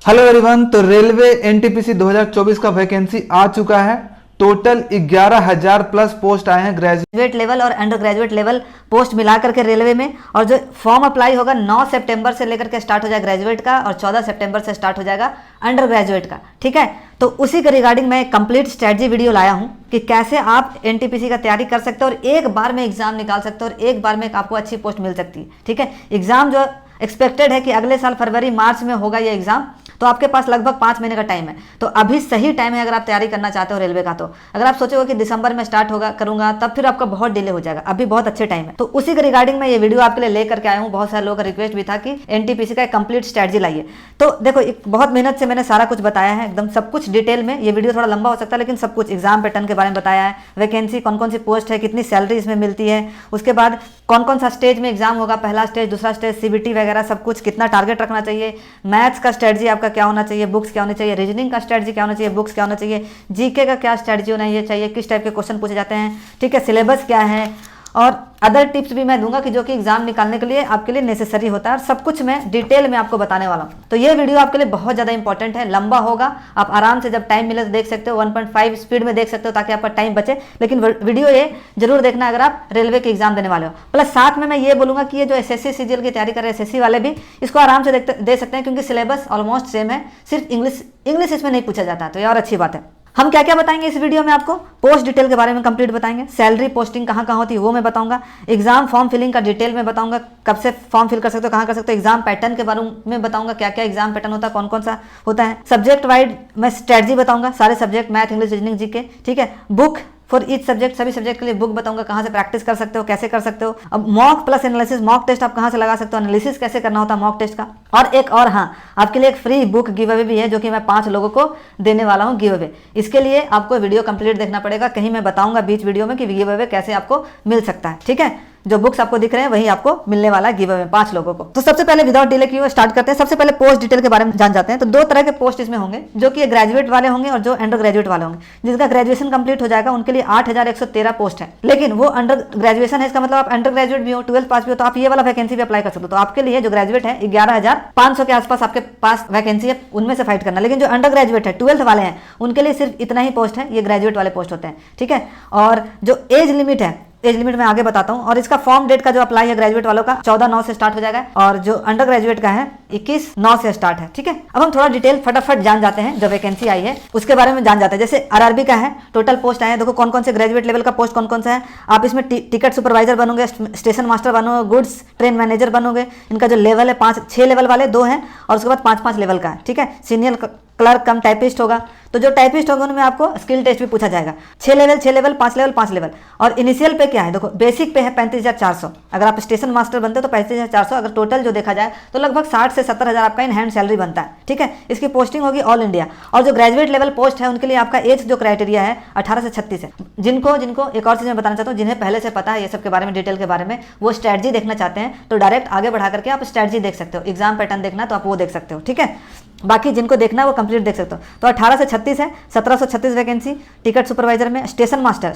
Hello everyone. तो railway NTPC 2024 का vacancy आ चुका है। टोटल 11,000 प्लस पोस्ट आए हैं ग्रेजुएट लेवल और अंडर ग्रेजुएट लेवल पोस्ट मिला करके रेलवे में। और जो फॉर्म अप्लाई होगा 9 सितंबर से लेकर के स्टार्ट हो जाएगा ग्रेजुएट का और 14 सितंबर से स्टार्ट हो जाएगा अंडर ग्रेजुएट का। ठीक है, तो उसी के रिगार्डिंग मैं एक कंप्लीट स्ट्रेटजी वीडियो लाया हूं कि कैसे आप एनटीपीसी का तैयारी कर सकते हो और एक बार में एग्जाम निकाल सकते हो और एक बार में आपको अच्छी पोस्ट मिल सकती है। ठीक है, एग्जाम जो एक्सपेक्टेड है कि अगले साल फरवरी मार्च में होगा ये एग्जाम, तो आपके पास लगभग 5 महीने का टाइम है। तो अभी सही टाइम है अगर आप तैयारी करना चाहते हो रेलवे का। तो अगर आप सोचोगे कि दिसंबर में स्टार्ट होगा करूंगा तब फिर आपका बहुत डिले हो जाएगा। अभी बहुत अच्छे टाइम है। तो उसी के रिगार्डिंग मैं ये वीडियो आपके लिए लेकर के आया हूँ। बहुत सारे लोगों का रिक्वेस्ट भी था कि एनटीपीसी का एक कंप्लीट स्ट्रेटजी लाइए। तो देखो बहुत मेहनत से मैंने सारा कुछ बताया है, एकदम सब कुछ डिटेल में। ये वीडियो थोड़ा लंबा हो सकता है लेकिन सब कुछ एग्जाम पैटर्न के बारे में बताया है, वैकेंसी कौन कौन सी पोस्ट है, कितनी सैलरी इसमें मिलती है, उसके बाद कौन कौन सा स्टेज में एग्जाम होगा, पहला स्टेज, दूसरा स्टेज, सीबीटी वगैरह सब कुछ, कितना टारगेट रखना चाहिए, मैथ्स का स्ट्रेटजी आपका क्या होना चाहिए, बुक्स क्या होनी चाहिए, रीजनिंग का स्ट्रेटजी क्या होना चाहिए, बुक्स क्या होना चाहिए, जीके का क्या स्ट्रेटजी होना चाहिए, किस टाइप के क्वेश्चन पूछे जाते हैं, ठीक है, सिलेबस क्या है, और अदर टिप्स भी मैं दूंगा कि जो कि एग्जाम निकालने के लिए आपके लिए नेसेसरी होता है। और सब कुछ मैं डिटेल में आपको बताने वाला हूं। तो ये वीडियो आपके लिए बहुत ज़्यादा इंपॉर्टेंट है, लंबा होगा, आप आराम से जब टाइम मिले तो देख सकते हो, 1.5 स्पीड में देख सकते हो ताकि आपका टाइम बचे। लेकिन वीडियो ये जरूर देखना अगर आप रेलवे के एग्जाम देने वाले हो। प्लस साथ में मैं ये बोलूंगा कि ये जो एसएससी सीजीएल की तैयारी कर रहे हैं एसएससी वाले भी इसको आराम से दे सकते हैं क्योंकि सिलेबस ऑलमोस्ट सेम है, सिर्फ इंग्लिश इसमें नहीं पूछा जाता है। तो ये और अच्छी बात है। हम क्या क्या बताएंगे इस वीडियो में, आपको पोस्ट डिटेल के बारे में कंप्लीट बताएंगे, सैलरी पोस्टिंग कहाँ कहाँ होती है वो मैं बताऊंगा, एग्जाम फॉर्म फिलिंग का डिटेल में बताऊंगा, कब से फॉर्म फिल कर सकते हो, कहाँ कर सकते हो, एग्जाम पैटर्न के बारे में बताऊंगा, क्या क्या एग्जाम पैटर्न होता है, कौन कौन सा होता है, सब्जेक्ट वाइड मैं स्ट्रेटजी बताऊंगा, सारे subject math English reasoning GK. ठीक है, बुक फॉर ईच सब्जेक्ट, सभी सब्जेक्ट के लिए बुक बताऊंगा, कहाँ से प्रैक्टिस कर सकते हो, कैसे कर सकते हो। अब mock plus analysis, mock test आप कहाँ से लगा सकते हो, एनालिसिस कैसे करना होता है मॉक टेस्ट का। और एक और हाँ, आपके लिए एक फ्री बुक गिव अवे भी है जो कि मैं 5 लोगों को देने वाला हूँ गिव अवे। इसके लिए आपको वीडियो कंप्लीट देखना पड़ेगा, कहीं मैं बताऊंगा बीच वीडियो में कि गिव अवे कैसे आपको मिल सकता है। ठीक है, जो बुक्स आपको दिख रहे हैं वही आपको मिलने वाला है गिव अवे 5 लोगों को। तो सबसे पहले विदाउट डिले किए स्टार्ट करते हैं। सबसे पहले पोस्ट डिटेल के बारे में जान जाते हैं। तो 2 तरह के पोस्ट इसमें होंगे, जो कि ग्रेजुएट वाले होंगे और जो अंडर ग्रेजुएट वाले होंगे। जिसका ग्रेजुएशन कंप्लीट हो जाएगा उनके लिए 8,113 पोस्ट है, लेकिन वो अंडर ग्रेजुएशन है, इसका मतलब आप अंडर ग्रेजुएट भी हो, 12th पास भी हो, तो आप ये वाला वैकेंसी भी अप्लाई कर सकते हो। तो आपके लिए जो ग्रेजुएट है 11,500 के आसपास आपके पास वैकेंसी है, उनमें से फाइट करना। लेकिन जो अंडर ग्रेजुएट है 12th वाले हैं उनके लिए सिर्फ इतना ही पोस्ट है, ये ग्रेजुएट वाले पोस्ट होते हैं। ठीक है, और जो एज लिमिट है, एज लिमिट मैं आगे बताता हूं। और इसका फॉर्म डेट का जो अप्लाई है ग्रेजुएट वालों का 14/9 से स्टार्ट हो जाएगा और जो अंडर ग्रेजुएट का है 21/9 से स्टार्ट है। ठीक है, अब हम थोड़ा डिटेल फटाफट जान जाते हैं, जो वैकेंसी आई है उसके बारे में जान जाते हैं। जैसे आरआरबी का है, टोटल पोस्ट आए हैं, देखो कौन कौन से ग्रेजुएट लेवल का पोस्ट कौन कौन सा है। आप इसमें टिकट सुपरवाइजर बनोगे, स्टेशन मास्टर बनोगे, गुड्स ट्रेन मैनेजर बनोगे। इनका जो लेवल है 6 लेवल वाले 2 हैं और उसके बाद 5 लेवल का है। ठीक है, सीनियर क्लर्क कम टाइपिस्ट होगा। तो जो टाइपिस्ट होगा उनमें आपको स्किल टेस्ट भी पूछा जाएगा। 6 लेवल 5 लेवल। और इनिशियल पे क्या है, देखो बेसिक पे है 35,400। अगर आप स्टेशन मास्टर बनते हो तो 35,400। अगर टोटल जो देखा जाए तो लगभग 60 से 70,000 आपका इन हैंड सैलरी बनता है। ठीक है, इसकी पोस्टिंग होगी ऑल इंडिया। और जो ग्रेजुएट लेवल पोस्ट है उनके लिए आपका एज जो क्राइटेरिया है 18 से 36 है। जिनको एक और चीज मैं बताना चाहता हूँ, जिन्हें पहले से पता है ये सब के बारे में, डिटेल के बारे में, वो स्ट्रेटजी देखना चाहते हैं तो डायरेक्ट आगे बढ़ा करके आप स्ट्रेटजी देख सकते हो। एग्जाम पैटर्न देखना तो आप वो देख सकते हो। ठीक है, बाकी जिनको देखना है वो कंप्लीट देख सकते हो। तो 18 से 36 है, 1736 वैकेंसी। टिकट सुपरवाइजर में स्टेशन मास्टर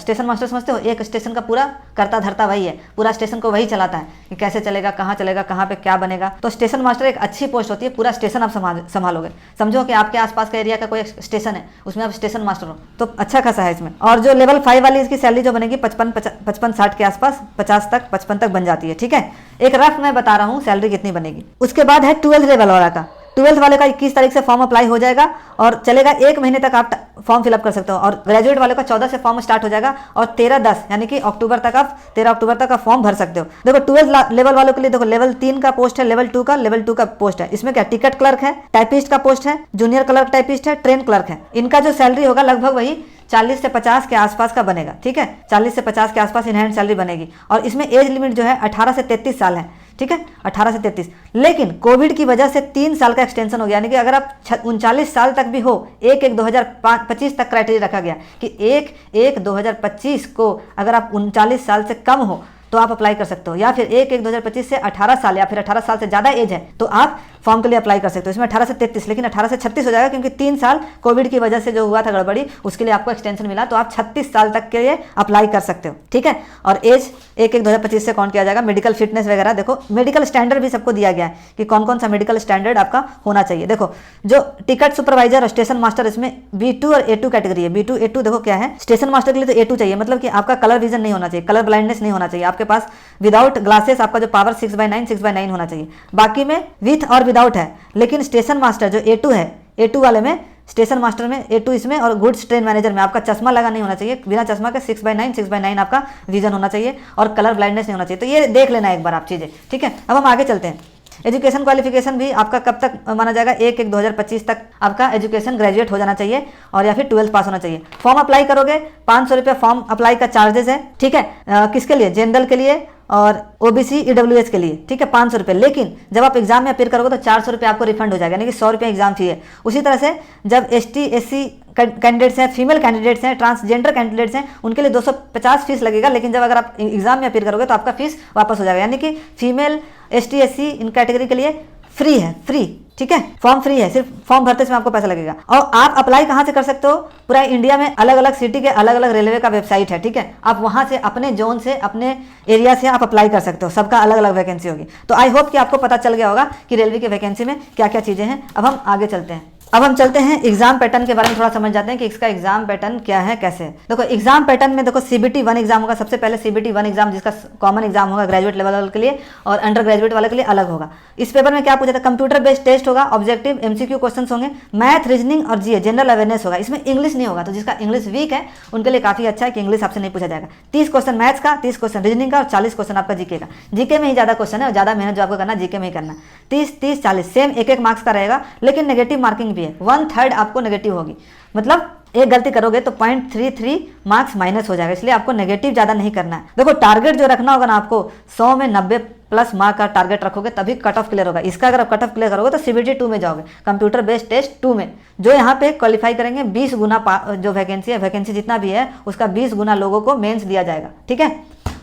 समझते हो, एक स्टेशन का पूरा करता धरता वही है, पूरा स्टेशन को वही चलाता है कि कैसे चलेगा, कहाँ पे क्या बनेगा। तो स्टेशन मास्टर एक अच्छी पोस्ट होती है, पूरा स्टेशन आप संभालोगे। समझो कि आपके आसपास का एरिया का कोई स्टेशन है, उसमें आप स्टेशन मास्टर हो, तो अच्छा खासा है इसमें। और जो लेवल 5 वाली इसकी सैलरी जो बनेगी 55-60 के आसपास, 55 तक बन जाती है। ठीक है, एक रफ मैं बता रहा हूँ सैलरी कितनी बनेगी। उसके बाद है 12th लेवल वाला का। 12th वाले का 21 तारीख से फॉर्म अप्लाई हो जाएगा और चलेगा 1 महीने तक आप फॉर्म फिलअप कर सकते हो। और ग्रेजुएट वाले का 14 से फॉर्म स्टार्ट हो जाएगा और 13/10 यानी कि 13 अक्टूबर तक आप फॉर्म भर सकते हो। देखो 12th लेवल वालों के लिए देखो लेवल 3 का पोस्ट है, लेवल 2 का पोस्ट है। इसमें क्या टिकट क्लर्क है, टाइपिस्ट का पोस्ट है, जूनियर क्लर्क टाइपिस्ट है, ट्रेन क्लर्क है। इनका जो सैलरी होगा लगभग वही 40 से 50 के आसपास का बनेगा। ठीक है, 40 से 50 के आसपास इन हैंड सैलरी बनेगी। और इसमें एज लिमिट जो है 18 से 33 साल है। ठीक है, 18 से 33। लेकिन कोविड की वजह से 3 साल का एक्सटेंशन हो गया, यानी कि अगर आप 39 साल तक भी हो, 1/1/2025 तक क्राइटेरिया रखा गया कि 1/1/2025 को अगर आप 39 साल से कम हो तो आप अप्लाई कर सकते हो, या फिर 1/1/2025 से 18 साल या फिर 18 साल से ज़्यादा एज है तो आप फॉर्म के लिए अप्लाई कर सकते हो। इसमें 18 से 33, लेकिन 18 से 36 हो जाएगा, क्योंकि 3 साल कोविड की वजह से जो हुआ था गड़बड़ी, उसके लिए आपको एक्सटेंशन मिला, तो आप 36 साल तक के लिए अप्लाई कर सकते हो, ठीक है। और एज 1/1/2025 से काउंट किया जाएगा। मेडिकल फिटनेस वगैरह देखो, मेडिकल स्टैंडर्ड भी सबको दिया गया है कि कौन कौन सा मेडिकल स्टैंडर्ड आपका होना चाहिए। देखो जो टिकट सुपरवाइजर और स्टेशन मास्टर, इसमें B2 और A2 कैटेगरी है। B2 A2 देखो क्या है, स्टेशन मास्टर के लिए तो A2 चाहिए, मतलब कि आपका कलर विजन नहीं होना चाहिए, कलर ब्लाइंडनेस नहीं होना चाहिए, आपके पास विदाउट ग्लासेस आपका जो पावर 6/9 होना चाहिए। बाकी में विथ और विदाउट है, लेकिन स्टेशन मास्टर जो A2 है, A2 वाले में, स्टेशन मास्टर में A2 इसमें, और गुड्स ट्रेन मैनेजर में आपका चश्मा लगा नहीं होना चाहिए, बिना चश्मा के 6/9 आपका विजन होना चाहिए, और कलर ब्लाइंडनेस नहीं होना चाहिए। तो ये देख लेना एक बार आप चीज़ें, ठीक है। अब हम आगे चलते हैं। एजुकेशन क्वालिफिकेशन भी आपका कब तक माना जाएगा, 1/1/2025 तक आपका एजुकेशन ग्रेजुएट हो जाना चाहिए, और या फिर 12th पास होना चाहिए। फॉर्म अप्लाई करोगे 500 रुपये फॉर्म अप्लाई का चार्जेस है, ठीक है। किसके लिए, जनरल के लिए और OBC EWS के लिए, ठीक है, 500 रुपये। लेकिन जब आप एग्जाम में अपेयर करोगे तो 400 रुपये आपको रिफंड हो जाएगा, यानी कि 100 रुपये एग्जाम फी है। उसी तरह से जब ST SC कैंडिडेट्स हैं, फीमेल कैंडिडेट्स हैं, ट्रांसजेंडर कैंडिडेट्स हैं, उनके लिए 250 फीस लगेगा। लेकिन जब अगर आप एग्जाम में अपेयर करोगे तो आपका फीस वापस हो जाएगा, यानी कि फीमेल ST SC इन कैटेगरी के लिए फ्री है, फ्री, ठीक है। फॉर्म फ्री है, सिर्फ फॉर्म भरते समय आपको पैसा लगेगा। और आप अप्लाई कहाँ से कर सकते हो, पूरा इंडिया में अलग अलग सिटी के अलग अलग रेलवे का वेबसाइट है, ठीक है। आप वहाँ से अपने जोन से, अपने एरिया से आप अप्लाई कर सकते हो, सबका अलग अलग वैकेंसी होगी। तो आई होप कि आपको पता चल गया होगा कि रेलवे की वैकेंसी में क्या क्या चीज़ें हैं। अब हम आगे चलते हैं। अब हम चलते हैं एग्जाम पैटर्न के बारे में थोड़ा समझ जाते हैं कि इसका एग्जाम पैटर्न क्या है, कैसे है। देखो एग्जाम पैटर्न में देखो CBT 1 एग्जाम होगा, सबसे पहले CBT 1 एग्जाम, जिसका कॉमन एग्जाम होगा ग्रेजुएट लेवल वाले के लिए, और अंडर ग्रेजुएट वाले के लिए अलग होगा। इस पेपर में क्या पूछा था, कंप्यूटर बेस्ड टेस्ट होगा, ऑब्जेक्टिव MCQ क्वेश्चन होंगे, मैथ, रीजनिंग और GA जनरल अवेयरनेस होगा। इसमें इंग्लिश नहीं होगा, तो जिसका इंग्लिश वीक है उनके लिए काफी अच्छा है कि इंग्लिश आपसे नहीं पूछा जाएगा। 30 क्वेश्चन मैथ्स का, 30 क्वेश्चन रीजनिंग का और 40 क्वेश्चन आपका जीके का। जीके में ही ज्यादा क्वेश्चन है और ज्यादा मेहनत जो आपको करना जीके में ही करना। 30 40 सेम 1 मार्क्स का रहेगा, लेकिन नेगेटिव मार्किंग भी है, 1/3 आपको नेगेटिव होगी, मतलब एक गलती करोगे तो 0.33 मार्क्स माइनस हो जाएगा, इसलिए आपको नेगेटिव ज्यादा नहीं करना है। देखो टारगेट जो रखना होगा ना आपको, 100 में 90 प्लस मार्क का टारगेट रखोगे तभी कट ऑफ क्लियर होगा। इसका अगर आप कट ऑफ क्लियर करोगे तो CBT 2 में जाओगे, कंप्यूटर बेस्ड टेस्ट 2 में, जो यहाँ पे क्वालिफाई करेंगे 20 गुना जो वैकेंसी है, वैकेंसी जितना भी है उसका 20 गुना लोगों को मेंस दिया जाएगा, ठीक है।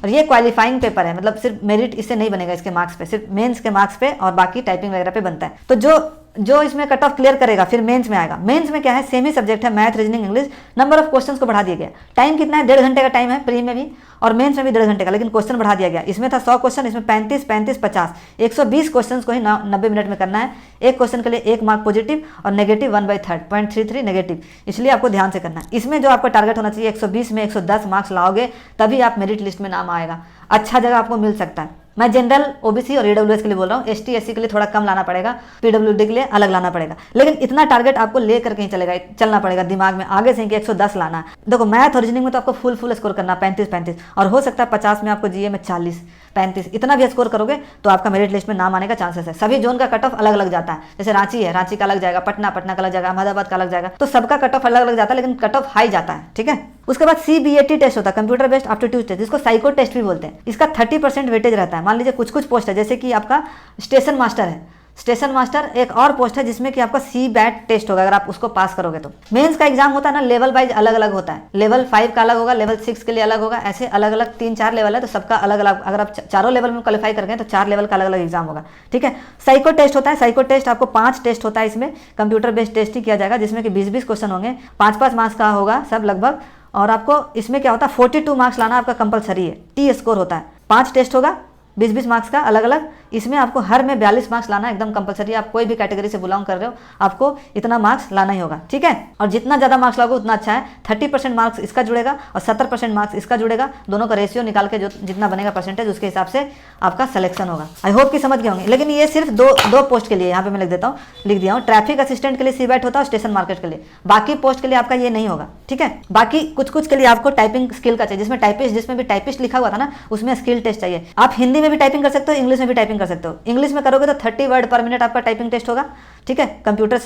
और ये क्वालिफाइंग पेपर है, मतलब सिर्फ मेरिट इससे नहीं बनेगा, इसके मार्क्स पे, सिर्फ मेंस के मार्क्स पे और बाकी टाइपिंग वगैरह पे बनता है। तो जो इसमें कट ऑफ क्लियर करेगा फिर मेंस में आएगा। मेंस में क्या है, सेम ही सब्जेक्ट है, math, reasoning, English, number of questions को बढ़ा दिया गया। टाइम कितना है, 1.5 घंटे का टाइम है प्री में भी, और मेंस में भी 1.5 घंटे का, लेकिन क्वेश्चन बढ़ा दिया गया। इसमें था 100 क्वेश्चन, इसमें 35 50 120 क्वेश्चन को ही 90 मिनट में करना है। एक क्वेश्चन के लिए 1 मार्क पॉजिटिव और नेगेटिव 1/3 0.33 नेगेटिव, इसलिए आपको ध्यान से करना है। इसमें जो आपका टारगेट होना चाहिए 120 में 110 मार्क्स लाओगे तभी आप मेरिट लिस्ट में नाम आएगा, अच्छा जगह आपको मिल सकता है। मैं जनरल OBC और EWS के लिए बोल रहा हूँ, ST SC के लिए थोड़ा कम लाना पड़ेगा, PWD के लिए अलग लाना पड़ेगा, लेकिन इतना टारगेट आपको लेकर कहीं चलना पड़ेगा दिमाग में आगे से कि 110 लाना है। देखो मैथ और रीजनिंग में तो आपको फुल स्कोर करना 35 और हो सकता है 50 में आपको GA में 40 35 इतना भी स्कोर करोगे तो आपका मेरिट लिस्ट में नाम आने का चांसेस है। सभी जोन का कट ऑफ अलग अलग जाता है, जैसे रांची है, रांची का अलग जाएगा, पटना का अलग जाएगा, अहमदाबाद का अलग जाएगा, तो सबका कट ऑफ अलग अलग जाता है, लेकिन कट ऑफ हाई जाता है, ठीक है। उसके बाद CBAT टेस्ट होता है, कंप्यूटर बेस्ड एप्टीट्यूड टेस्ट, जिसको साइको टेस्ट भी बोलते हैं। इसका 30% वेटेज रहता है। मान लीजिए कुछ पोस्ट है, जैसे कि आपका स्टेशन मास्टर है, स्टेशन मास्टर एक और पोस्ट है जिसमें कि आपका CBAT टेस्ट होगा, अगर आप उसको पास करोगे तो। मेंस का एग्जाम होता है ना, लेवल वाइज अलग अलग होता है, लेवल 5 का अलग होगा, लेवल 6 के लिए अलग होगा, ऐसे अलग अलग 3-4 लेवल है, तो सबका अलग अलग, अगर आप चारों लेवल में क्वालिफाई कर गए तो 4 लेवल का अलग अलग एग्जाम होगा, ठीक है। साइको टेस्ट होता है, साइको टेस्ट आपको 5 टेस्ट होता है, इसमें कंप्यूटर बेस्ड टेस्ट ही किया जाएगा, जिसमें कि 20-20 क्वेश्चन होंगे, 5-5 मार्क्स का होगा सब लगभग, और आपको इसमें क्या होता है 42 मार्क्स लाना आपका कंपलसरी है, T स्कोर होता है। 5 टेस्ट होगा 20-20 मार्क्स का अलग अलग, इसमें आपको हर में 42 मार्क्स लाना एकदम कंपलसरी है। आप कोई भी कैटेगरी से बिलोंग कर रहे हो आपको इतना मार्क्स लाना ही होगा, ठीक है। और जितना ज़्यादा मार्क्स लाओगे उतना अच्छा है। 30% मार्क्स इसका जुड़ेगा और 70% मार्क्स इसका जुड़ेगा, दोनों का रेशियो निकाल के जो जितना बनेगा परसेंटेज उसके हिसाब से आपका सिलेक्शन होगा। आई होप कि समझ गए होंगे। लेकिन ये सिर्फ दो पोस्ट के लिए, यहाँ पे मैं लिख दिया हूँ, ट्रैफिक असिस्टेंट के लिए CBAT होता है और स्टेशन मार्केट के लिए, बाकी पोस्ट के लिए आपका ये नहीं होगा, ठीक है। बाकी कुछ के लिए आपको टाइपिंग स्किल का चाहिए, जिसमें भी टाइपिस्ट लिखा हुआ था ना, उसमें स्किल टेस्ट चाहिए। आप हिंदी में भी टाइपिंग कर सकते हो, इंग्लिश में भी टाइपिंग कर सकते हो। इंग्लिश में करोगे तो 30 वर्ड पर मिनट आपका टाइपिंग टेस्ट होगा, ठीक है, कंप्यूटर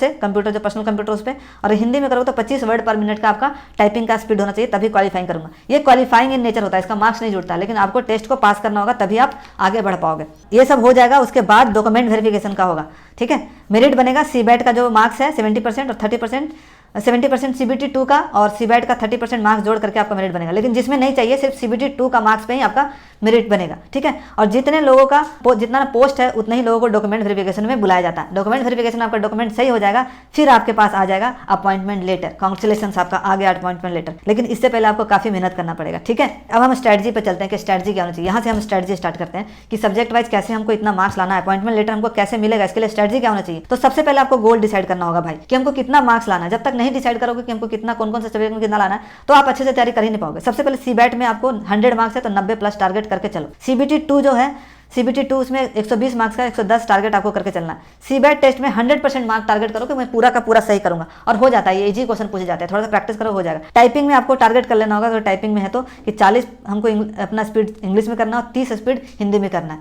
जो पर्सनल कंप्यूटर उस पर, और हिंदी में करोगे तो 25 वर्ड पर मिनट का आपका टाइपिंग का स्पीड होना चाहिए, तभी क्वालिफाइंग करूंगा। ये क्वालिफाइंग इन नेचर होता है, इसका मार्क्स नहीं जुड़ता, लेकिन आपको टेस्ट को पास करना होगा तभी आप आगे बढ़ पाओगे। ये सब हो जाएगा, उसके बाद डॉक्यूमेंट वेरिफिकेशन का होगा, ठीक है। मेरिट बनेगा CBAT का जो मार्क्स है 70% और 30% 70% CBT 2 का और CBET का 30% मार्क्स जोड़ करके आपका मेरिट बनेगा। लेकिन जिसमें नहीं चाहिए सिर्फ CBT 2 का मार्क्स पे ही आपका मेरिट बनेगा, ठीक है। और जितने लोगों का जितना पोस्ट है उतने ही लोगों को डॉक्यूमेंट वेरिफिकेशन में बुलाया जाता है। डॉक्यूमेंट वेरिफिकेशन आपका डॉक्यूमेंट सही हो जाएगा, फिर आपके पास आ जाएगा अपॉइंटमेंट लेटर। कांग्रेचुलेशंस, आपका आ गया अपॉइंटमेंट लेटर। लेकिन इससे पहले आपको काफी मेहनत करना पड़ेगा, ठीक है। अब हम स्ट्रेटजी पे चलते हैं कि स्ट्रेटजी क्या होनी चाहिए। यहाँ से हम स्ट्रेटजी स्टार्ट करते हैं कि सब्जेक्ट वाइज कैसे हमको इतना मार्क्स लाना है, अपॉइंटमेंट लेटर हमको कैसे मिलेगा, इसके लिए स्ट्रेटजी क्या होना चाहिए। तो सबसे पहले आपको गोल डिसाइड करना होगा भाई कि हमको कितना मार्क्स लाना है। जब तक नहीं डिसाइड करोगे कि हमको कितना कौन कौन से सब्जेक्ट में कितना लाना है तो आप अच्छे से तैयारी कर ही नहीं पाओगे। सबसे पहले CBET में आपको 100 मार्क्स है तो 90+ टारगेट करके चलो। CBT 2 जो है, CBT 2 उसमें 120 मार्क्स का 110 टारगेट आपको करके चलना है। CBET टेस्ट में 100% मार्क टारगेट करो कि मैं पूरा का पूरा सही करूंगा, और हो जाता है, ये इजी क्वेश्चन पूछे जाते हैं, थोड़ा सा प्रैक्टिस करो हो जाएगा। टाइपिंग में आपको टारगेट कर लेना होगा, अगर टाइपिंग में है तो कि 40 हमको अपना स्पीड इंग्लिश में करना है और 30 स्पीड हिंदी में करना है।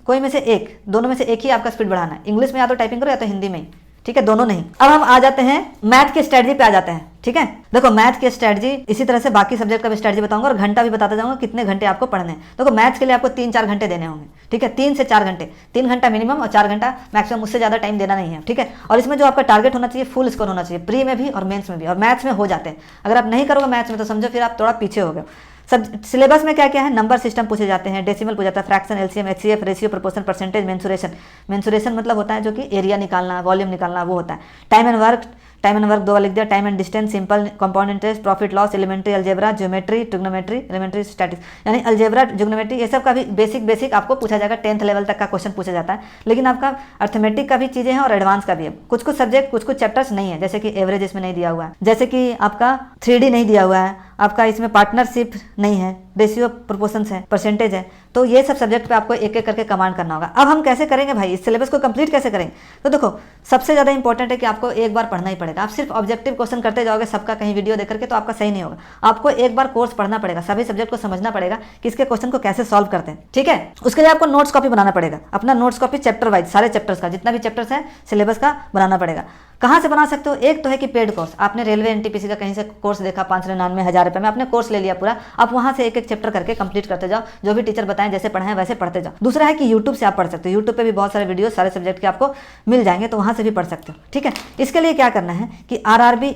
कोई में से एक, दोनों में से एक ही आपका स्पीड बढ़ाना है। इंग्लिश में या तो टाइपिंग करो या तो हिंदी में ही, ठीक है, दोनों नहीं। अब हम आ जाते हैं मैथ की स्ट्रेटजी पे आ जाते हैं, ठीक है। देखो मैथ की स्ट्रेटजी इसी तरह से बाकी सब्जेक्ट का भी स्ट्रेटजी बताऊंगा और घंटा भी बताता जाऊंगा कितने घंटे आपको पढ़ने हैं। देखो मैथ्स के लिए आपको 3-4 घंटे देने होंगे, ठीक है, 3 से 4 घंटे, 3 घंटा मिनिमम और 4 घंटा मैक्सिमम, उससे ज्यादा टाइम देना नहीं है, ठीक है। और इसमें जो आपका टारगेट होना चाहिए फुल स्कोर होना चाहिए, प्री में भी और मेंस में भी, और मैथ्स में हो जाते हैं। अगर आप नहीं करोगे मैथ्स में तो समझो फिर आप थोड़ा पीछे हो गए। सब सिलेबस में क्या क्या है, नंबर सिस्टम पूछे जाते हैं, डेसिमल पूछा जाता है, fraction, LCM, HCF, ratio, proportion, percentage, mensuration मतलब होता है जो कि एरिया निकालना, वॉल्यूम निकालना, वो होता है। टाइम एंड वर्क 2 लिख दिया, time and distance, simple, compound interest, profit loss, elementary algebra, geometry, trigonometry, elementary statics, यानी अलजेब्रा, ज्योमेट्री, ये सब का भी बेसिक आपको पूछा जाएगा। 10th लेवल तक का क्वेश्चन पूछा जाता है। लेकिन आपका अर्थमेटिक का भी चीजें हैं और एडवांस का भी है। कुछ सब्जेक्ट कुछ चैप्टर्स नहीं है, जैसे कि एवरेज इसमें नहीं दिया हुआ है, जैसे कि आपका 3D नहीं दिया हुआ है, आपका इसमें पार्टनरशिप नहीं है, रेशियो प्रोपोर्शंस है, परसेंटेज है। तो ये सब सब्जेक्ट पे आपको एक एक करके कमांड करना होगा। अब हम कैसे करेंगे भाई, इस सिलेबस को कंप्लीट कैसे करेंगे। तो देखो सबसे ज्यादा इंपॉर्टेंट है कि आपको एक बार पढ़ना ही पड़ेगा। आप सिर्फ ऑब्जेक्टिव क्वेश्चन करते जाओगे सबका कहीं वीडियो देख करके तो आपका सही नहीं होगा। आपको एक बार कोर्स पढ़ना पड़ेगा, सभी सब्जेक्ट को समझना पड़ेगा कि इसके क्वेश्चन को कैसे सॉल्व करते हैं, ठीक है। उसके लिए आपको नोट्स कॉपी बनाना पड़ेगा, अपना नोट्स कॉपी चैप्टर वाइज, सारे चैप्टर्स का जितना भी चैप्टर्स है सिलेबस का बनाना पड़ेगा। कहाँ से बना सकते हो, एक तो है कि पेड कोर्स, आपने रेलवे NTPC का कहीं से कोर्स देखा 599 1000 रुपये में, आपने कोर्स ले लिया पूरा, आप वहाँ से एक एक चैप्टर करके कंप्लीट करते जाओ, जो भी टीचर बताएं जैसे पढ़ाएं वैसे पढ़ते जाओ। दूसरा है कि यूट्यूब से आप पढ़ सकते हो, यूट्यूब पे भी बहुत सारे वीडियो सारे सब्जेक्ट के आपको मिल जाएंगे, तो वहाँ से भी पढ़ सकते हो, ठीक है। इसके लिए क्या करना है कि RRB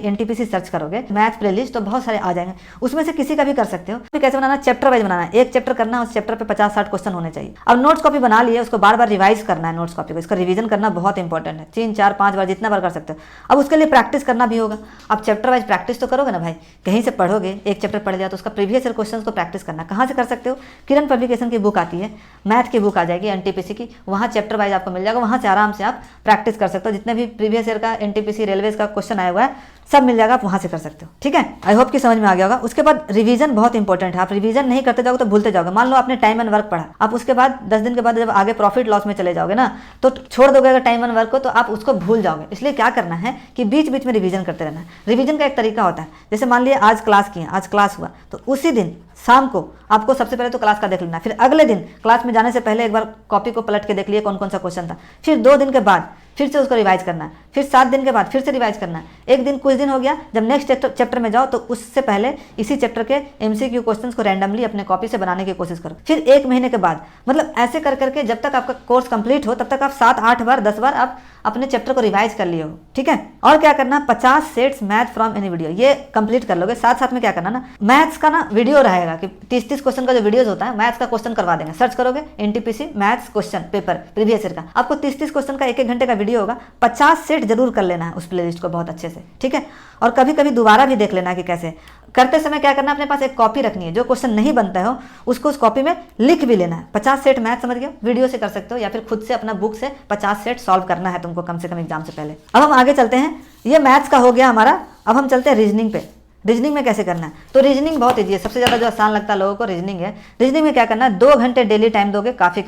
NTPC सर्च करोगे, मैथ प्लेलिस्ट, तो बहुत सारे आ जाएंगे, उसमें से किसी का भी कर सकते हो। तो कैसे बनाना, चैप्टर वाइज बनाना है, एक चैप्टर करना है, उस चैप्टर पे 50-60 क्वेश्चन होने चाहिए। अब नोट्स कॉपी बना लिए, उसको बार बार रिवाइज करना है, नोट्स कॉपी को, इसका रिवीजन करना बहुत इंपॉर्टेंट है, 3-4-5 बार जितना बार कर सकते हो। अब उसके लिए प्रैक्टिस करना भी होगा। अब चैप्टर वाइज प्रैक्टिस तो करोगे ना भाई, कहीं से पढ़ोगे, एक चैप्टर पढ़ लिया तो उसका प्रीवियस ईयर क्वेश्चंस को प्रैक्टिस करना। कहाँ से कर सकते हो, किरण पब्लिकेशन की बुक आती है, मैथ की बुक आ जाएगी NTPC की, वहाँ चैप्टर वाइज आपको मिल जाएगा, वहाँ से आराम से आप प्रैक्टिस कर सकते हो। जितने भी प्रीवियस ईयर का NTPC रेलवेज का क्वेश्चन आया हुआ है सब मिल जाएगा, आप वहाँ से कर सकते हो, ठीक है। आई होप कि समझ में आ गया होगा। उसके बाद रिवीजन बहुत इंपॉर्टेंट है, आप रिवीजन नहीं करते जाओगे तो भूलते जाओगे। मान लो आपने टाइम एंड वर्क पढ़ा, आप उसके बाद 10 दिन के बाद जब आगे प्रॉफिट लॉस में चले जाओगे ना तो छोड़ दोगे अगर टाइम एंड वर्क को, तो आप उसको भूल जाओगे। इसलिए क्या करना है कि बीच बीच में रिवीजन करते रहना है। रिवीजन का एक तरीका होता है, जैसे मान लिया आज क्लास किए, आज क्लास हुआ तो उसी दिन शाम को आपको सबसे पहले तो क्लास का देख लेना, फिर अगले दिन क्लास में जाने से पहले एक बार कॉपी को पलट के देख लिए कौन कौन सा क्वेश्चन था, फिर 2 दिन के बाद फिर से उसको रिवाइज करना है, फिर 7 दिन के बाद फिर से रिवाइज करना है। एक दिन कुछ दिन हो गया, जब नेक्स्ट चैप्टर में जाओ तो उससे पहले इसी चैप्टर के MCQ क्वेश्चंस को रैंडमली अपने कॉपी से बनाने की कोशिश करो। फिर 1 महीने के बाद, मतलब ऐसे कर करके जब तक आपका कोर्स कंप्लीट हो तब तक आप 7-8 बार 10 बार आप अपने चैप्टर को रिवाइज कर लिए हो, ठीक है। और क्या करना, 50 sets math from any video, ये कंप्लीट कर लोगे। साथ साथ में क्या करना ना, मैथ्स का ना वीडियो रहेगा कि 30-30 क्वेश्चन का जो वीडियोस होता है मैथ्स का क्वेश्चन करवा देंगे। सर्च करोगे NTPC maths question paper previous year का, आपको 30-30 क्वेश्चन का 1-1 घंटे का वीडियो होगा। 50 सेट जरूर कर लेना है उस प्लेलिस्ट को बहुत अच्छे से, ठीक है। और कभी कभी दोबारा भी देख लेना कि कैसे करते समय क्या करना, अपने पास एक कॉपी रखनी है, जो क्वेश्चन नहीं बनता हो उसको उस कॉपी में लिख भी लेना है। 50 सेट मैथ समझ गए, वीडियो से कर सकते हो या फिर खुद से अपना बुक से 50 सेट सॉल्व करना है तुमको कम से कम एग्जाम से पहले। अब हम आगे चलते हैं, ये मैथ्स का हो गया हमारा। अब हम चलते हैं रीजनिंग पे। रीजनिंग में कैसे करना है, तो रीजनिंग बहुत ईजी है, सबसे ज़्यादा जो आसान लगता है लोगों को रीजनिंग है। रीजनिंग में क्या करना है, 2 घंटे डेली टाइम दोगे, काफ़ी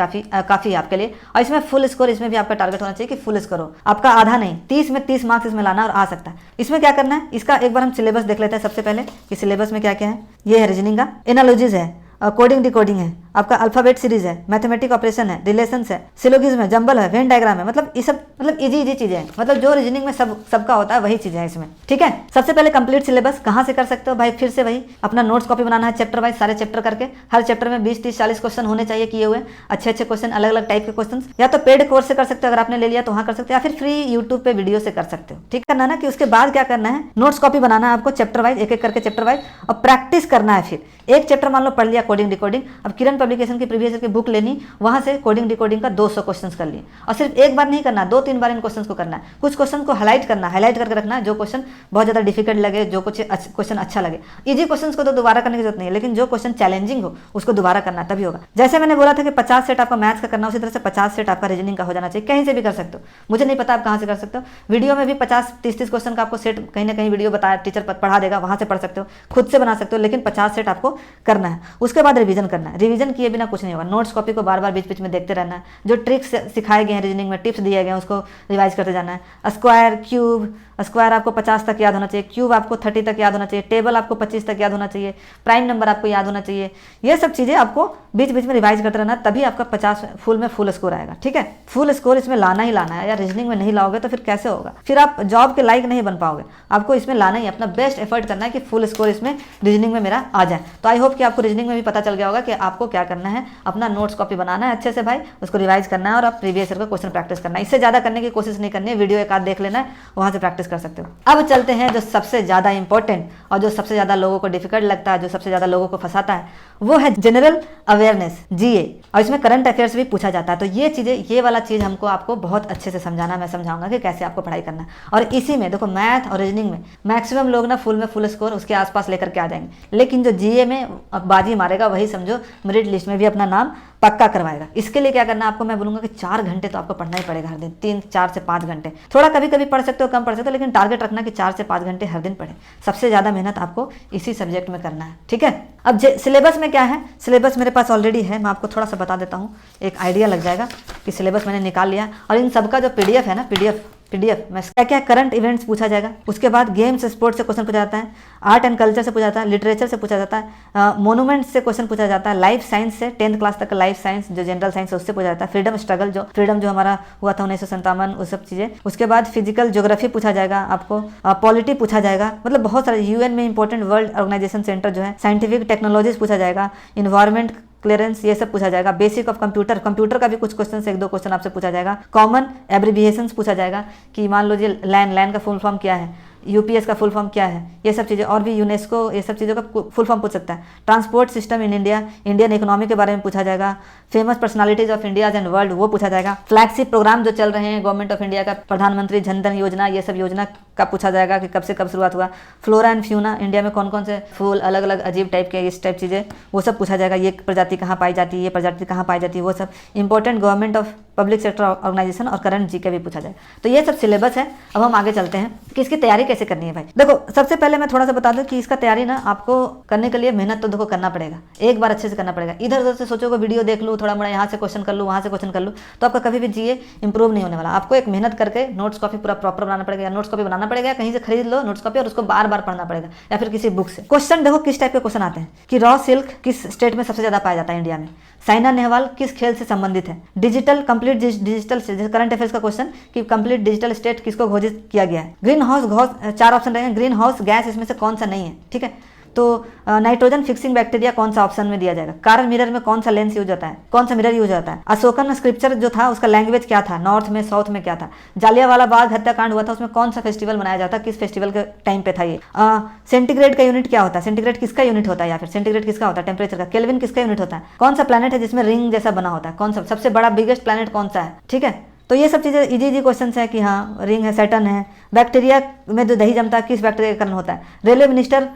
है आपके लिए। और इसमें फुल स्कोर, इसमें भी आपका टारगेट होना चाहिए कि फुल स्कोर हो, आपका आधा नहीं, 30 में 30 मार्क्स इसमें लाना और आ सकता है। इसमें क्या करना है, इसका एक बार हम सिलेबस देख लेते हैं सबसे पहले कि सिलेबस में क्या क्या है। ये है रीजनिंग का, एनालॉजीज है, कोडिंग डिकोडिंग है, आपका अल्फाबेट सीरीज है, मैथमेटिक ऑपरेशन है, रिलेशंस है, सिलोगिज्म है, जंबल है, वेन डायग्राम है, मतलब ये सब मतलब इजी चीजें हैं, मतलब जो रीजनिंग में सबका होता है वही चीजें हैं इसमें, ठीक है। सबसे पहले कंप्लीट सिलेबस कहाँ से कर सकते हो भाई, फिर से वही अपना नोट्स कॉपी बनाना है चैप्टर वाइज, सारे चैप्टर करके, हर चैप्टर में 20, 30, 40 क्वेश्चन होने चाहिए किए हुए, अच्छे क्वेश्चन, अलग अलग टाइप के क्वेश्चन। या तो पेड कोर्स से कर सकते हो अगर आपने ले लिया तो वहाँ कर सकते हो, या फिर फ्री यूट्यूब पे वीडियो से कर सकते हो, ठीक करना ना। कि उसके बाद क्या करना है, नोट्स कॉपी बनाना है आपको चैप्टर वाइज, एक एक करके चैप्टर वाइज, और प्रैक्टिस करना है। फिर एक चैप्टर मान लो पढ़ लिया कोडिंग डिकोडिंग, अब किरण पब्लिकेशन की प्रीवियस ईयर की बुक लेनी, वहां से कोडिंग डिकोडिंग का 200 क्वेश्चन कर लिए, और सिर्फ एक बार नहीं करना, 2-3 बार इन क्वेश्चन को करना है। कुछ क्वेश्चन को हाईलाइट करना, हाईलाइट करके रखना है, जो क्वेश्चन बहुत ज्यादा डिफिकल्ट लगे, जो कुछ क्वेश्चन अच्छा लगे। इजी क्वेश्चन को तो दोबारा करने की जरूरत नहीं है, लेकिन जो क्वेश्चन चैलेंजिंग हो उसको दोबारा करना तभी होगा। जैसे मैंने बोला था कि 50 सेट आपका मैथ्स का करना, उसी तरह से 50 सेट आपका रीजनिंग का हो जाना चाहिए। कहीं से भी कर सकते हो, मुझे नहीं पता आप कहाँ से कर सकते हो। वीडियो में भी 50-30 क्वेश्चन का आपको सेट कहीं ना कहीं वीडियो बताया, टीचर पढ़ा देगा, वहां से पढ़ सकते हो, खुद से बना सकते हो, लेकिन 50 सेट आपको करना है। उसके बाद रिवीजन करना है, रिवीजन किए बिना कुछ नहीं होगा। नोट्स कॉपी को बार बार बीच बीच में देखते रहना है, जो ट्रिक्स सिखाए गए हैं रीजनिंग में, टिप्स दिए गए हैं, उसको रिवाइज करते जाना है। स्क्वायर, क्यूब, स्क्वायर आपको 50 तक याद होना चाहिए, क्यूब आपको 30 तक याद होना चाहिए, टेबल आपको 25 तक याद होना चाहिए, प्राइम नंबर आपको याद होना चाहिए। ये सब चीज़ें आपको बीच बीच में रिवाइज करते रहना, तभी आपका 50 फुल में फुल स्कोर आएगा, ठीक है। फुल स्कोर इसमें लाना ही लाना है यार, रीजनिंग में नहीं लाओगे तो फिर कैसे होगा, फिर आप जॉब के लायक नहीं बन पाओगे। आपको इसमें लाना ही, अपना बेस्ट एफर्ट करना है कि फुल स्कोर इसमें रीजनिंग में मेरा आ जाए। तो आई होप कि आपको रीजनिंग में भी पता चल गया होगा कि आपको क्या करना है, अपना नोट्स कॉपी बनाना है अच्छे से भाई, उसको रिवाइज करना है और आप प्रीवियस ईयर का क्वेश्चन प्रैक्टिस करना है। इससे ज़्यादा करने की कोशिश नहीं करनी है, वीडियो एक आध देख लेना है, वहाँ से प्रैक्टिस कर सकते हो। अब चलते हैं जो सबसे ज़्यादा इंपॉर्टेंट और जो सबसे ज़्यादा लोगों को डिफिकल्ट लगता है, जो सबसे ज़्यादा लोगों को फंसाता है, वो है जनरल अवेयरनेस, जीए, और इसमें करंट अफेयर्स भी पूछा जाता है। तो ये चीज़ें, ये वाला चीज़ हमको आपको बहुत अच्छे से समझाना, मैं समझाऊंगा कि कैसे आपको पढ़ाई करना है। और इसी में देखो, मैथ और रीजनिंग में मैक्सिमम लोग ना फुल में फुल स्कोर उसके आसपास लेकर के आ जाएंगे, लेकिन जो जीए में बाजी मारेगा वही समझो मेरिट लिस्ट में भी अपना नाम पक्का करवाएगा। इसके लिए क्या करना है आपको, मैं बोलूंगा कि 4 घंटे तो आपको पढ़ना ही पड़ेगा हर दिन, 4 से 5 घंटे। थोड़ा कभी कभी पढ़ सकते हो, कम पढ़ सकते हो, लेकिन टारगेट रखना कि 4 से 5 घंटे हर दिन पढ़े। सबसे ज़्यादा मेहनत आपको इसी सब्जेक्ट में करना है, ठीक है। अब सिलेबस में क्या है, सिलेबस मेरे पास ऑलरेडी है, मैं आपको थोड़ा सा बता देता हूँ, एक आइडिया लग जाएगा कि सिलेबस मैंने निकाल लिया। और इन सबका जो पीडीएफ है ना, पीडीएफ में क्या क्या करंट इवेंट्स पूछा जाएगा, उसके बाद गेम्स स्पोर्ट्स से क्वेश्चन पूछा जाता है, आर्ट एंड कल्चर से पूछा जाता है, लिटरेचर से पूछा जाता है, मोनूमेंट्स से क्वेश्चन पूछा जाता है, लाइफ साइंस से 10th क्लास तक का लाइफ साइंस जो जनरल साइंस है उससे पूछा जाता है, फ्रीडम स्ट्रगल जो हमारा हुआ था 1957, वो सब चीज़ें। उसके बाद फिजिकल ज्योग्राफी पूछा जाएगा आपको, पॉलिटी पूछा जाएगा, मतलब बहुत सारे यूएन में इंपॉर्टेंट वर्ल्ड ऑर्गेनाइजेशन सेंटर जो है, साइंटिफिक टेक्नोलॉजीज पूछा जाएगा, इन्वायरमेंट क्लियरेंस, ये सब पूछा जाएगा। बेसिक ऑफ कंप्यूटर का भी कुछ क्वेश्चन से 1-2 क्वेश्चन आपसे पूछा जाएगा। कॉमन एब्रिविएशंस पूछा जाएगा कि मान लो जी लैन का फुल फॉर्म क्या है, यूपीएस का फुल फॉर्म क्या है, ये सब चीज़ें, और भी यूनेस्को, ये सब चीज़ों का फुल फॉर्म पूछ सकता है। Transport system in India, Indian economy के बारे में पूछा जाएगा। Famous personalities of India and world, वो पूछा जाएगा। फ्लैगशिप प्रोग्राम जो चल रहे हैं गवर्नमेंट ऑफ इंडिया का, प्रधानमंत्री जन धन योजना, ये सब योजना का पूछा जाएगा कि कब से कब शुरुआत हुआ। फ्लोरा एंड फ्यूना, इंडिया में कौन कौन से फूल, अलग अलग अजीब टाइप के, इस टाइप चीज़ें, वो सब पूछा जाएगा। ये प्रजाति कहाँ पाई जाती है, ये प्रजाति कहाँ पाई जाती है, वो सब। Important government of public sector organisation और करंट जीके भी पूछा जाए। तो ये सब सिलेबस है। अब हम आगे चलते हैं कि इसकी तैयारी कैसे करनी है भाई। देखो, सबसे पहले मैं थोड़ा सा बता दूं कि इसका तैयारी ना आपको करने के लिए मेहनत तो देखो करना पड़ेगा, एक बार अच्छे से करना पड़ेगा। इधर उधर से सोचोगे वीडियो देख लूँ, थोड़ा मोड़ा यहाँ से क्वेश्चन कर लूँ, वहाँ से क्वेश्चन कर लूँ, तो आपका कभी भी जीए इंप्रूव नहीं होने वाला। आपको एक मेहनत करके नोट्स कॉपी पूरा प्रॉपर बनाना पड़ेगा, या नोट्स कॉपी बनाना पड़ेगा, कहीं से खरीद लो नोट्स कॉपी और उसको बार बार पढ़ना पड़ेगा, या फिर किसी बुक से। क्वेश्चन देखो किस टाइप के क्वेश्चन आते हैं कि रॉ सिल्क किस स्टेट में सबसे ज्यादा पाया जाता है इंडिया में, साइना नेहवाल किस खेल से संबंधित है, digital complete digital current affairs का क्वेश्चन कि कंप्लीट डिजिटल स्टेट किसको घोषित किया गया है। ग्रीन हाउस 4 ऑप्शन रहेंगे, ग्रीन हाउस गैस इसमें से कौन सा नहीं है, ठीक है। तो नाइट्रोजन फिक्सिंग बैक्टीरिया कौन सा ऑप्शन में दिया जाएगा। कारन मिरर में कौन सा लेंस यूज होता है, कौन सा मिरर यूज होता है। अशोकन स्क्रिप्चर जो था उसका लैंग्वेज क्या था, नॉर्थ में साउथ में क्या था। जालियांवाला बाग हत्याकांड हुआ था, उसमें कौन सा फेस्टिवल मनाया जाता है, किस फेस्टिवल के टाइम पे था ये। सेंटीग्रेड का यूनिट क्या होता है, सेंटीग्रेड किसका यूनिट होता है, या फिर सेंटीग्रेड किसका होता है टेम्परेचर का। केल्विन किसका यूनिट होता है। कौन सा प्लैनेट है जिसमें रिंग जैसा बना होता है, कौन सा सबसे बड़ा बिगेस्ट प्लैनेट कौन सा है, ठीक है। तो ये सब चीज़ें इजी क्वेश्चन है कि हाँ रिंग है, सैटर्न है। बैक्टीरिया में जो दही जमता है किस बैक्टीरिया के कारण होता है। रेलवे मिनिस्टर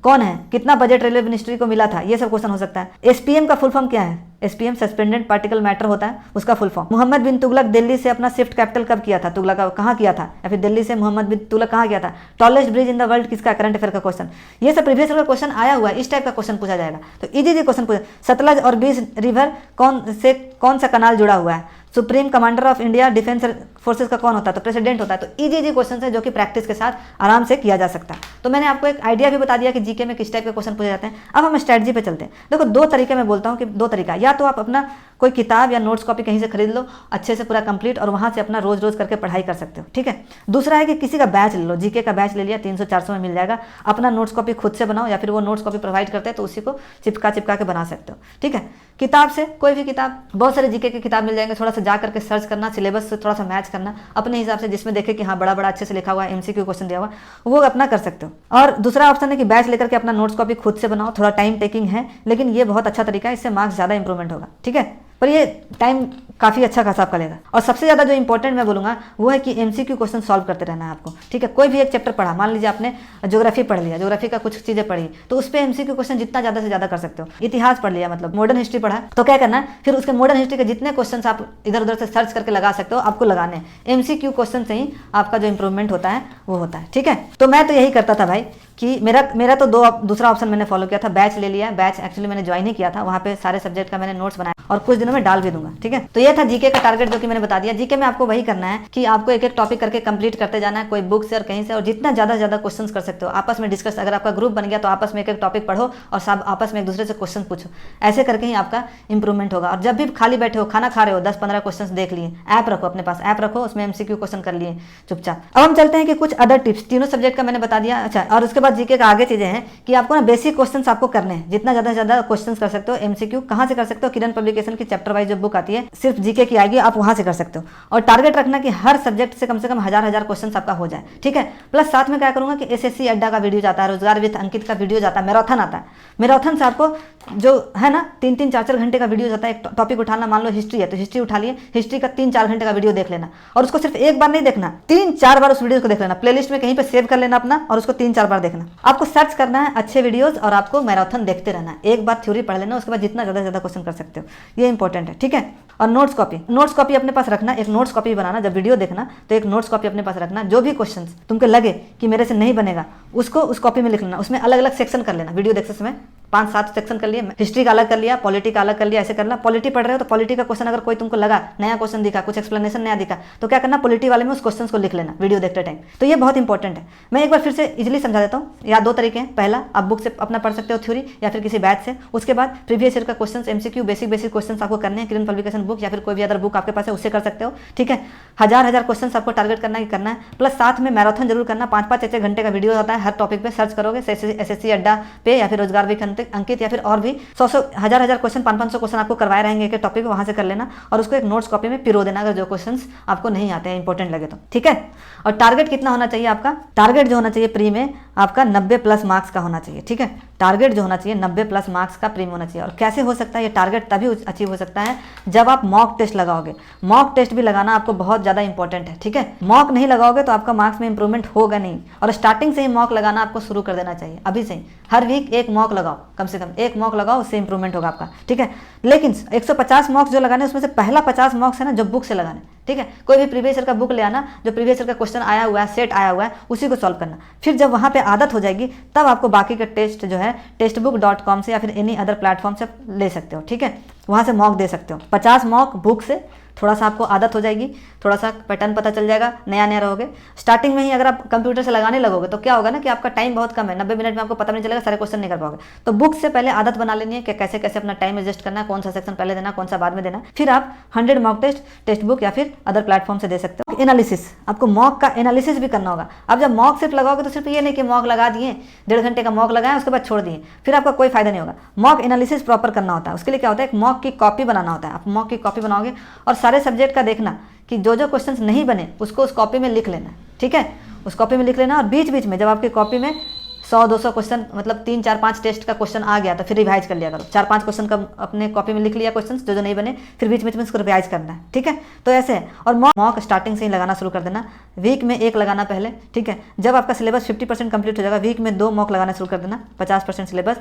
कौन है, कितना बजट रेलवे मिनिस्ट्री को मिला था, ये सब क्वेश्चन हो सकता है। एसपीएम का फुल फॉर्म क्या है, SPM सस्पेंडेड पार्टिकल मैटर होता है, उसका फुल फॉर्म। मोहम्मद बिन तुगलक दिल्ली से अपना शिफ्ट कैपिटल कब किया था? तुगलक कहाँ किया था? या फिर दिल्ली से मोहम्मद बिन तुगलक कहाँ किया था? Tallest bridge in the world किसका? करंट अफेयर का क्वेश्चन। ये सब प्रीवियस ईयर का क्वेश्चन आया हुआ है, इस टाइप का क्वेश्चन पूछा जाएगा। तो इजी क्वेश्चन पूछा। सतलज और बीस रिवर कौन सा कनाल जुड़ा हुआ है? Supreme commander of India defence forces का कौन होता है? तो प्रेसिडेंट होता है। तो इजी क्वेश्चन है जो कि प्रैक्टिस के साथ आराम से किया जा सकता है। तो मैंने आपको एक आइडिया भी बता दिया कि जीके में किस टाइप के क्वेश्चन पूछे जाते हैं। अब हम स्ट्रेटजी पे चलते हैं। देखो, दो तरीके मैं बोलता हूँ कि दो तरीका, या तो आप अपना कोई किताब या नोट्स कॉपी कहीं से खरीद लो अच्छे से पूरा कंप्लीट, और वहाँ से अपना रोज रोज करके पढ़ाई कर सकते हो, ठीक है। दूसरा है कि किसी का बैच ले लो, जीके का बैच ले लिया, 300-400 में मिल जाएगा। अपना नोट्स कॉपी खुद से बनाओ, या फिर वो नोट्स कॉपी प्रोवाइड करते हैं तो उसी को चिपका के बना सकते हो, ठीक है। किताब से कोई भी किताब, बहुत सारे जीके की किताब मिल जाएंगे, थोड़ा सा जा करके सर्च करना, सिलेबस से थोड़ा सा मैच करना अपने हिसाब से, जिसमें देखे कि हाँ बड़ा बड़ा अच्छे से लिखा हुआ है, MCQ क्वेश्चन दिया हुआ, वो अपना कर सकते हो। और दूसरा ऑप्शन है कि बैच लेकर के अपना नोट्स कॉपी खुद से बनाओ, थोड़ा टाइम टेकिंग है, लेकिन ये बहुत अच्छा तरीका है, इससे मार्क्स ज़्यादा इंप्रूवमेंट होगा, ठीक है। पर ये टाइम काफ़ी अच्छा खासा आपका लेगा। और सबसे ज़्यादा जो इंपॉर्टेंट मैं बोलूँगा वो है कि MCQ क्वेश्चन सॉल्व करते रहना है आपको, ठीक है। कोई भी एक चैप्टर पढ़ा, मान लीजिए आपने ज्योग्राफी पढ़ लिया, ज्योग्राफी का कुछ चीज़ें पढ़ी, तो उस पर MCQ क्वेश्चन जितना ज़्यादा से ज़्यादा कर सकते हो। इतिहास पढ़ लिया, मतलब मॉडर्न हिस्ट्री पढ़ा, तो क्या करना है, फिर उसके मॉडर्न हिस्ट्री के जितने क्वेश्चन आप इधर उधर से सर्च करके लगा सकते हो, आपको लगाने हैं। MCQ क्वेश्चन से ही आपका जो इंप्रूवमेंट होता है वो होता है, ठीक है। तो मैं तो यही करता था भाई कि मेरा तो दूसरा ऑप्शन मैंने फॉलो किया था, बैच ले लिया। बैच एक्चुअली मैंने ज्वाइन ही किया था, वहाँ पे सारे सब्जेक्ट का मैंने नोट्स बनाया और कुछ दिनों में डाल भी दूंगा, ठीक है। तो ये था जीके का टारगेट जो कि मैंने बता दिया। जीके में आपको वही करना है कि आपको एक एक टॉपिक करके कंप्लीट करते जाना है, कोई बुक से और कहीं से, और जितना ज़्यादा क्वेश्चंस कर सकते हो आपस में डिस्कस। अगर आपका ग्रुप बन गया तो आपस में एक एक टॉपिक पढ़ो और सब आपस में एक दूसरे से क्वेश्चन पूछो, ऐसे करके ही आपका इंप्रूवमेंट होगा। और जब भी खाली बैठे हो, खाना खा रहे हो, 10-15 क्वेश्चन देख लिए, ऐप रखो अपने पास, ऐप रखो, उसमें MCQ क्वेश्चन कर लिए चुपचाप। अब हम चलते हैं कि कुछ अदर टिप्स, तीनों सब्जेक्ट का मैंने बता दिया, अच्छा। और उसके बाद जीके का आगे चीजें हैं कि आपको ना बेसिक क्वेश्चंस आपको करने हैं, जितना ज़्यादा से ज़्यादा क्वेश्चंस कर सकते हो। MCQ कहाँ से कर सकते हो? किरण पब्लिकेशन की चैप्टर वाइज जो बुक आती है, सिर्फ जीके की आएगी, आप वहाँ से कर सकते हो। और टारगेट रखना कि हर सब्जेक्ट से कम 1000 क्वेश्चन आपका हो जाए, ठीक है। प्लस साथ में क्या करूँगा कि SSC अड्डा का वीडियो जाता है, रोजगार विद अंकित का वीडियो जाता है, मैराथन आता है। मैराथन से आपको जो है ना 3-3, 4-4 घंटे का वीडियो जाता है। एक टॉपिक उठाना, मान लो हिस्ट्री है तो हिस्ट्री उठा लिए, हिस्ट्री का 3-4 घंटे का वीडियो देख लेना, और उसको सिर्फ एक बार नहीं देखना, 3-4 बार उस वीडियो को देख लेना, प्लेलिस्ट में कहीं पे सेव कर लेना अपना, और उसको 3-4 बार देखना। आपको सर्च करना है अच्छे वीडियोस और आपको मैराथन देखते रहना है। एक बार थ्योरी पढ़ लेना, उसके बाद जितना ज़्यादा क्वेश्चन कर सकते हो, ये इंपॉर्टेंट है, ठीक है। और नोट्स कॉपी अपने पास रखना, एक नोट्स कॉपी बनाना। जब वीडियो देखना तो एक नोट्स कॉपी अपने पास रखना, जो भी क्वेश्चन तुमको लगे कि मेरे से नहीं बनेगा उसको उस कॉपी में लिख लेना। उसमें अलग अलग सेक्शन कर लेना, वीडियो देखते समय 5-7 सेक्शन कर लिए, हिस्ट्री का अलग कर लिया, पॉलिटी का अलग कर लिया, ऐसे करना। पॉलिटी पढ़ रहे हो तो पॉलिटी का क्वेश्चन अगर कोई तुमको लगा, नया क्वेश्चन दिखा, कुछ एक्सप्लेनेशन नया दिखा, तो क्या करना, पॉलिटी वाले में उस क्वेश्चन को लिख लेना वीडियो देखते टाइम। तो ये बहुत इंपॉर्टेंट है। मैं एक बार फिर से इजिली समझा देता हूँ। या 2 तरीके हैं, पहला आप बुक से अपना पढ़ सकते हो थ्योरी, या फिर किसी बैच से। उसके बाद प्रीवियस ईयर का क्वेश्चन MCQ बेसिक क्वेश्चन आपको करने हैं, किरण पब्लिकेशन बुक या फिर कोई भी अदर बुक आपके पास है उससे कर सकते हो, ठीक है। 1000 क्वेश्चन आपको टारगेट करना है। प्लस साथ में मैराथन जरूर करना, 5-5-6 घंटे का वीडियो आता है, हर टॉपिक पे सर्च करोगे SSC अड्डा पे या फिर रोजगार विद अंकित या फिर और भी 100-1000 क्वेश्चन, 500-500 क्वेश्चन आपको करवाए रहेंगे एक टॉपिक, वहां से कर लेना और उसको एक नोट्स कॉपी में पिरो देना अगर जो क्वेश्चंस आपको नहीं आते हैं, इंपॉर्टेंट लगे तो, ठीक है। और टारगेट कितना होना चाहिए आपका? टारगेट जो होना चाहिए प्री में आपका 90+ मार्क्स का होना चाहिए, ठीक है। टारगेट जो होना चाहिए 90+ मार्क्स का प्री में होना चाहिए। और कैसे हो सकता है ये टारगेट? तभी अचीव हो सकता है जब आप मॉक टेस्ट लगाओगे। मॉक टेस्ट भी लगाना आपको बहुत ज़्यादा इंपॉर्टेंट है, ठीक है। मॉक नहीं लगाओगे तो आपका मार्क्स में इंप्रूवमेंट होगा नहीं। और स्टार्टिंग से ही मॉक लगाना आपको शुरू कर देना चाहिए, अभी से ही। हर वीक एक मॉक लगाओ, कम से कम एक मॉक लगाओ, उससे इंप्रूवमेंट होगा आपका, ठीक है। लेकिन 150 मॉक्स जो लगाने उसमें से पहला 50 मॉक्स है ना जो बुक से लगाने, ठीक है। कोई भी प्रीवियस ईयर का बुक ले आना, जो प्रीवियस ईयर का क्वेश्चन आया हुआ है, सेट आया हुआ है, उसी को सॉल्व करना। फिर जब वहाँ पे आदत हो जाएगी तब आपको बाकी का टेस्ट जो है textbook.com से या फिर एनी अदर प्लेटफॉर्म से ले सकते हो, ठीक है। वहाँ से मॉक दे सकते हो। 50 मॉक बुक से, थोड़ा सा आपको आदत हो जाएगी, थोड़ा सा पैटर्न पता चल जाएगा, नया रहोगे। स्टार्टिंग में ही अगर आप कंप्यूटर से लगाने लगोगे तो क्या होगा ना कि आपका टाइम बहुत कम है, 90 मिनट में आपको पता नहीं चलेगा, सारे क्वेश्चन नहीं कर पाओगे। तो बुक से पहले आदत बना लेनी है कि कैसे कैसे अपना टाइम एडजस्ट करना है, कौन सा सेक्शन पहले देना, कौन सा बाद में देना। फिर आप 100 मॉक टेस्ट बुक या फिर अदर प्लेटफॉर्म से दे सकते हो। एनालिसिस, आपको मॉक का एनालिसिस भी करना होगा। अब जब मॉक सिर्फ लगाओगे तो सिर्फ ये नहीं कि मॉक लगा दिए, 1.5 घंटे का मॉक लगाए उसके बाद छोड़ दिए, फिर आपका कोई फायदा नहीं होगा। मॉक एनालिसिस प्रॉपर करना होता है। उसके लिए क्या होता है, एक मॉक की कॉपी बनाना होता है। आप मॉक की कॉपी बनाओगे और सारे सब्जेक्ट का देखना कि जो जो क्वेश्चंस नहीं बने उसको उस कॉपी में लिख लेना, ठीक है। उस कॉपी में लिख लेना और बीच बीच में जब आपकी कॉपी में 100-200 क्वेश्चन मतलब 3-4-5 टेस्ट का क्वेश्चन आ गया तो फिर रिवाइज कर लिया करो। 4-5 क्वेश्चन का अपने कॉपी में लिख लिया क्वेश्चन जो नहीं बने, फिर बीच में इसको रिवाइज करना है, ठीक है। तो ऐसे है। और मॉक स्टार्टिंग से ही लगाना शुरू कर देना, वीक में 1 लगाना पहले, ठीक है। जब आपका सिलेबस 50% कंप्लीट हो जाएगा, वीक में 2 मॉक लगाना शुरू कर देना, 50% सिलेबस,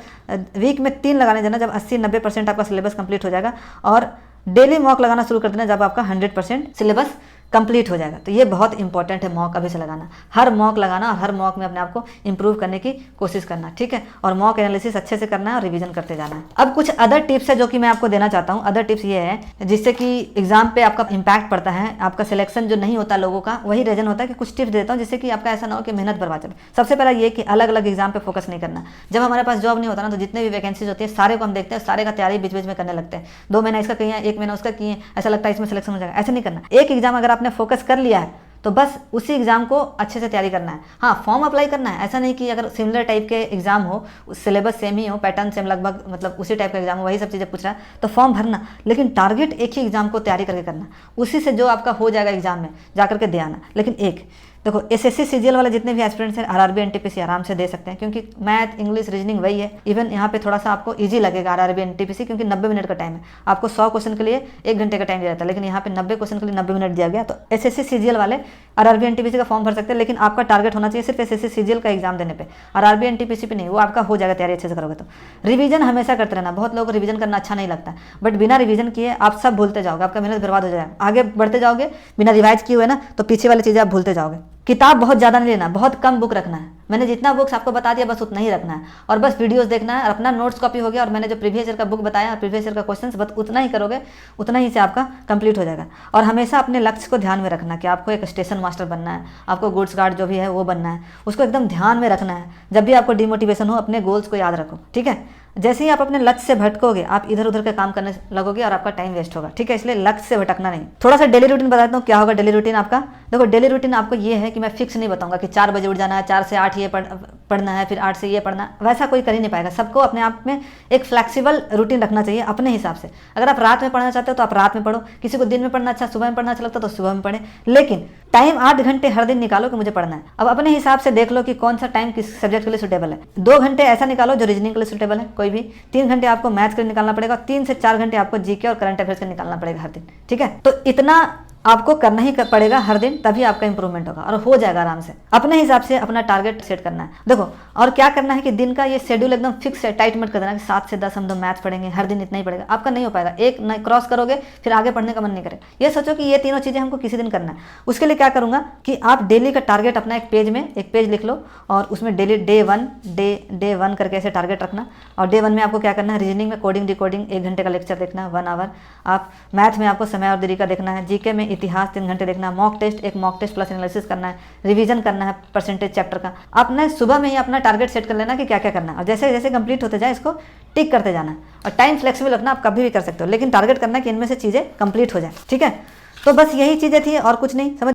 वीक में 3 लगाने देना जब 80-90% आपका सिलेबस कंप्लीट हो जाएगा, और डेली मॉक लगाना शुरू कर देना जब आपका 100% सिलेबस कंप्लीट हो जाएगा। तो ये बहुत इंपॉर्टेंट है मॉक अभी से लगाना, हर मॉक लगाना और हर मॉक में अपने आप को इंप्रूव करने की कोशिश करना, ठीक है। और मॉक एनालिसिस अच्छे से करना है और रिवीजन करते जाना है। अब कुछ अदर टिप्स है जो कि मैं आपको देना चाहता हूँ। अदर टिप्स ये है जिससे कि एग्जाम पे आपका इंपैक्ट पड़ता है, आपका सिलेक्शन जो नहीं होता लोगों का, वही रीजन होता है कि कुछ टिप्स देता हूँ जिससे कि आपका ऐसा ना हो कि मेहनत बर्बाद चले। सबसे पहला ये कि अलग अलग एग्जाम पे फोकस नहीं करना। जब हमारे पास जॉब नहीं होता ना तो जितने भी वैकेंसीज होती है सारे को हम देखते हैं, सारे का तैयारी बीच बीच में करने लगते हैं। 2 महीना इसका किए, 1 महीना उसका किए, ऐसा लगता है इसमें सिलेक्शन हो जाएगा। ऐसा नहीं करना। एक एग्जाम अगर आपने फोकस कर लिया है तो बस उसी एग्जाम को अच्छे से तैयारी करना है। हाँ, फॉर्म अप्लाई करना है, ऐसा नहीं कि अगर सिमिलर टाइप के एग्जाम हो, सिलेबस सेम ही हो, पैटर्न सेम लगभग मतलब उसी टाइप का एग्जाम हो, वही सब चीज़ें पूछ रहा है तो फॉर्म भरना, लेकिन टारगेट एक ही एग्जाम को तैयारी करके करना, उसी से जो आपका हो जाएगा एग्जाम में जा करके दे आना। लेकिन एक देखो, एसएससी सीजीएल वाले जितने भी एस्पिरेंट्स हैं आरआरबी एनटीपीसी आराम से दे सकते हैं, क्योंकि मैथ इंग्लिश रीजनिंग वही है। इवन यहाँ पे थोड़ा सा आपको इजी लगेगा आरआरबी एनटीपीसी, क्योंकि 90 मिनट का टाइम है। आपको 100 क्वेश्चन के लिए 1 घंटे का टाइम दिया जाता है, लेकिन यहाँ पे 90 क्वेश्चन के लिए 90 मिनट दिया गया। तो एसएससी सीजीएल वाले आरआरबी एनटीपीसी का फॉर्म भर सकते हैं, लेकिन आपका टारगेट होना चाहिए सिर्फ एसएससी सीजीएल का एग्जाम देने पे, आरआरबी एनटीपीसी पे नहीं। वो आपका हो जाएगा तैयारी अच्छे से करोगे तो। रिवीजन हमेशा करते रहना। बहुत लोगों को रिवीजन करना अच्छा नहीं लगता, बट बिना रिवीजन किए आप सब भूलते जाओगे, आपका मेहनत बर्बाद हो जाएगा। आगे बढ़ते जाओगे बिना रिवाइज किए हुए ना तो पीछे वाली चीज़ें आप भूलते जाओगे। किताब बहुत ज़्यादा नहीं लेना, बहुत कम बुक रखना है। मैंने जितना बुक्स आपको बता दिया बस उतना ही रखना है, और बस वीडियोस देखना है और अपना नोट्स कॉपी हो गया। और मैंने जो प्रीवियस ईयर का बुक बताया, प्रीवियस ईयर का क्वेश्चंस बस उतना ही करोगे, उतना ही से आपका कंप्लीट हो जाएगा। और हमेशा अपने लक्ष्य को ध्यान में रखना कि आपको एक स्टेशन मास्टर बनना है, आपको गुड्स गार्ड जो भी है वो बनना है, उसको एकदम ध्यान में रखना है। जब भी आपको डिमोटिवेशन हो अपने गोल्स को याद रखो, ठीक है। जैसे ही आप अपने लक्ष्य से भटकोगे आप इधर उधर का काम करने लगोगे और आपका टाइम वेस्ट होगा, ठीक है। इसलिए लक्ष्य से भटकना नहीं। थोड़ा सा डेली रूटीन बताता हूँ क्या होगा डेली रूटीन आपका। देखो, डेली रूटीन आपको ये है कि मैं फिक्स नहीं बताऊंगा कि 4 बजे उठ जाना है, 4 से 8 ये पढ़ना है, फिर 8 से ये पढ़ना, वैसा कोई कर ही नहीं पाएगा। सबको अपने आप में एक फ्लेक्सिबल रूटीन रखना चाहिए अपने हिसाब से। अगर आप रात में पढ़ना चाहते हो तो आप रात में पढ़ो, किसी को दिन में पढ़ना अच्छा, सुबह में पढ़ना अच्छा लगता है तो सुबह में पढ़े, लेकिन टाइम 8 घंटे हर दिन निकालो कि मुझे पढ़ना है। अब अपने हिसाब से देख लो कि कौन सा टाइम किस सब्जेक्ट के लिए सुटेबल है। 2 घंटे ऐसा निकालो जो रीजनिंग के लिए सुटेबल है, कोई भी 3 घंटे आपको मैथ्स के लिए निकालना पड़ेगा, 3 से 4 घंटे आपको जीके और करंट अफेयर्स के निकालना पड़ेगा हर दिन, ठीक है। तो इतना आपको करना ही पड़ेगा हर दिन, तभी आपका इंप्रूवमेंट होगा और हो जाएगा आराम से। अपने हिसाब से अपना टारगेट सेट करना है। देखो, और क्या करना है कि दिन का ये शेड्यूल एकदम फिक्स है, टाइट मत कर देना कि 7 से 10 हम तो मैथ्स पढ़ेंगे, हर दिन इतना ही पड़ेगा। आपका नहीं हो पाएगा, एक क्रॉस करोगे फिर आगे पढ़ने का मन नहीं करे। ये सोचो कि ये तीनों चीज़ें हमको किसी दिन करना है। उसके लिए क्या करूँगा कि आप डेली का टारगेट अपना एक पेज लिख लो और उसमें डेली डे वन करके ऐसे टारगेट रखना। और डे 1 में आपको क्या करना है, रीजनिंग में कोडिंग डिकोडिंग 1 घंटे का लेक्चर देखना, 1 आवर। आप मैथ में आपको समय और तरीका देखना है, जीके में इतिहास 3 घंटे देखना, मॉक टेस्ट प्लस एनालिसिस करना है, रिवीजन करना है परसेंटेज चैप्टर का। आपने सुबह में ही अपना टारगेट सेट कर लेना कि क्या क्या करना है, और जैसे जैसे कंप्लीट होते जाए इसको टिक करते जाना है। और टाइम फ्लेक्सिबल रखना, आप कभी भी कर सकते हो, लेकिन टारगेट करना कि इनमें से चीज़ें कंप्लीट हो जाए, ठीक है। तो बस यही चीज़ें थी और कुछ नहीं, समझ